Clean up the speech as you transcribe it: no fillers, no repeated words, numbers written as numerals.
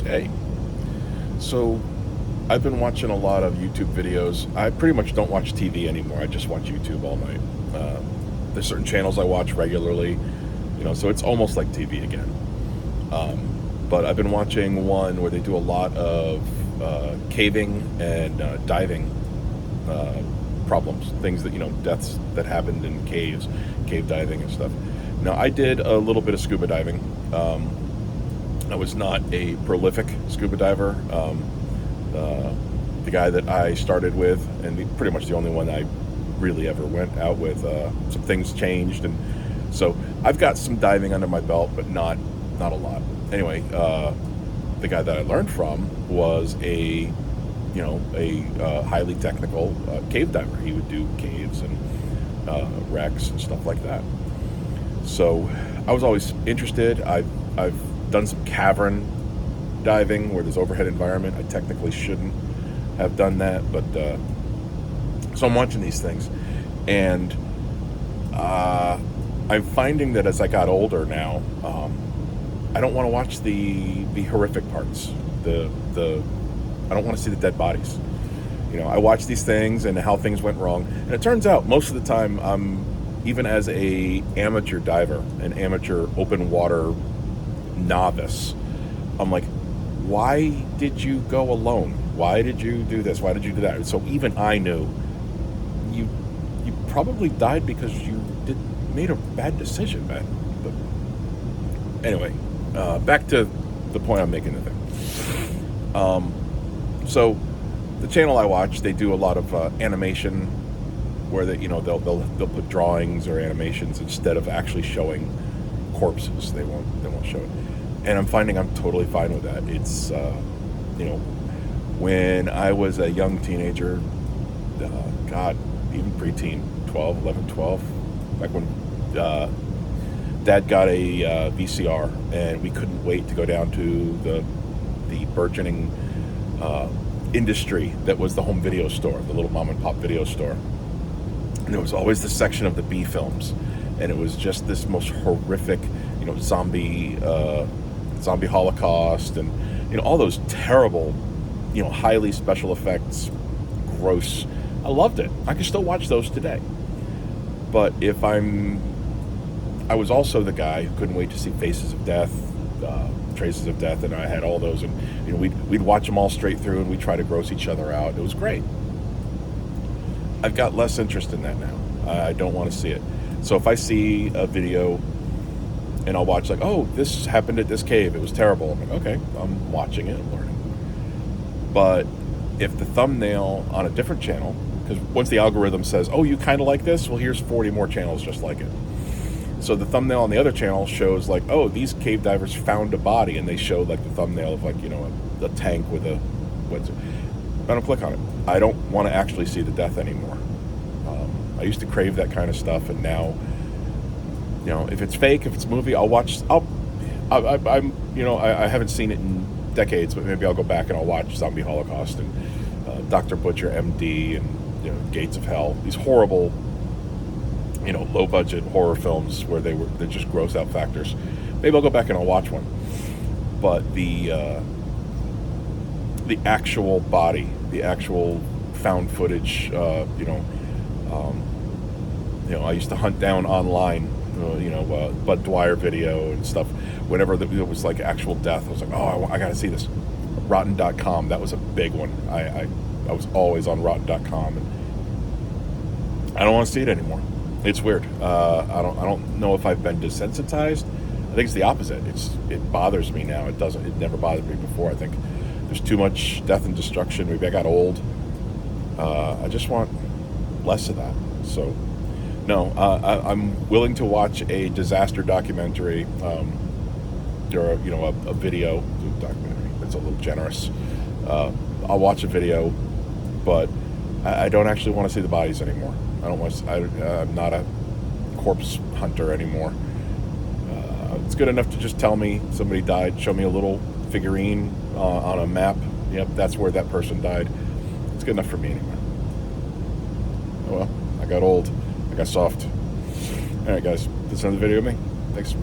Hey, so I've been watching a lot of YouTube videos. I pretty much don't watch TV anymore. I just watch YouTube all night. Uh, there's certain channels I watch regularly, so it's almost like TV again. But I've been watching one where they do a lot of caving and diving uh, problems, things that, deaths that happened in caves, cave diving and stuff. Now, I did a little bit of scuba diving. I was not a prolific scuba diver. Uh, the guy that I started with, and pretty much the only one I really ever went out with, some things changed, and so I've got some diving under my belt, but not a lot. Anyway, the guy that I learned from was a highly technical cave diver. He would do caves and wrecks and stuff like that. So I was always interested. I've done some cavern diving where there's overhead environment. I technically shouldn't have done that, but so I'm watching these things, and I'm finding that as I got older now, I don't want to watch the horrific parts. I don't want to see the dead bodies. I watch these things and how things went wrong, and it turns out most of the time, even as a amateur diver, an amateur open water novice, I'm like, why did you go alone? Why did you do this? Why did you do that? So even I knew you probably died because you made a bad decision, man. But anyway, back to the point I'm making. The thing. So the channel I watch, they do a lot of animation, where they'll put drawings or animations instead of actually showing corpses. They won't show it. And I'm finding I'm totally fine with that. It's, when I was a young teenager, God, even preteen, 12, back when Dad got a VCR, and we couldn't wait to go down to the burgeoning industry that was the home video store, the little mom and pop video store. And there was always this section of the B films, and it was just this most horrific, zombie Holocaust, and all those terrible, highly special effects, gross. I loved it. I can still watch those today. But I was also the guy who couldn't wait to see Faces of Death, Traces of Death, and I had all those, and we'd watch them all straight through, and we'd try to gross each other out. It was great. I've got less interest in that now. I don't want to see it. So if I see a video and I'll watch, like, oh, this happened at this cave, it was terrible, I'm like, okay, I'm watching it, I'm learning. But if the thumbnail on a different channel, because once the algorithm says, oh, you kind of like this, well, here's 40 more channels just like it. So the thumbnail on the other channel shows, like, oh, these cave divers found a body, and they show, like, the thumbnail of, like, a tank with a, I don't click on it. I don't want to actually see the death anymore. I used to crave that kind of stuff, and now, if it's fake, if it's a movie, I'll watch. I haven't seen it in decades, but maybe I'll go back and I'll watch Zombie Holocaust and Dr. Butcher, MD, and Gates of Hell. These horrible, low budget horror films where they're just gross out factors. Maybe I'll go back and I'll watch one. But the actual body, the actual found footage, I used to hunt down online, Bud Dwyer video and stuff. Whenever it was like actual death, I was like, oh, I got to see this. Rotten.com, that was a big one. I was always on Rotten.com, and I don't want to see it anymore. It's weird. I don't know if I've been desensitized. I think it's the opposite. It bothers me now. It never bothered me before. I think there's too much death and destruction. Maybe I got old. I just want less of that. So, no, I'm willing to watch a disaster documentary, or a video documentary. That's a little generous. I'll watch a video, but I don't actually want to see the bodies anymore. I'm not a corpse hunter anymore. It's good enough to just tell me somebody died, show me a little figurine on a map. Yep, that's where that person died. It's good enough for me anyway. Oh well, I got old. I got soft. All right, guys, that's another video of me. Thanks.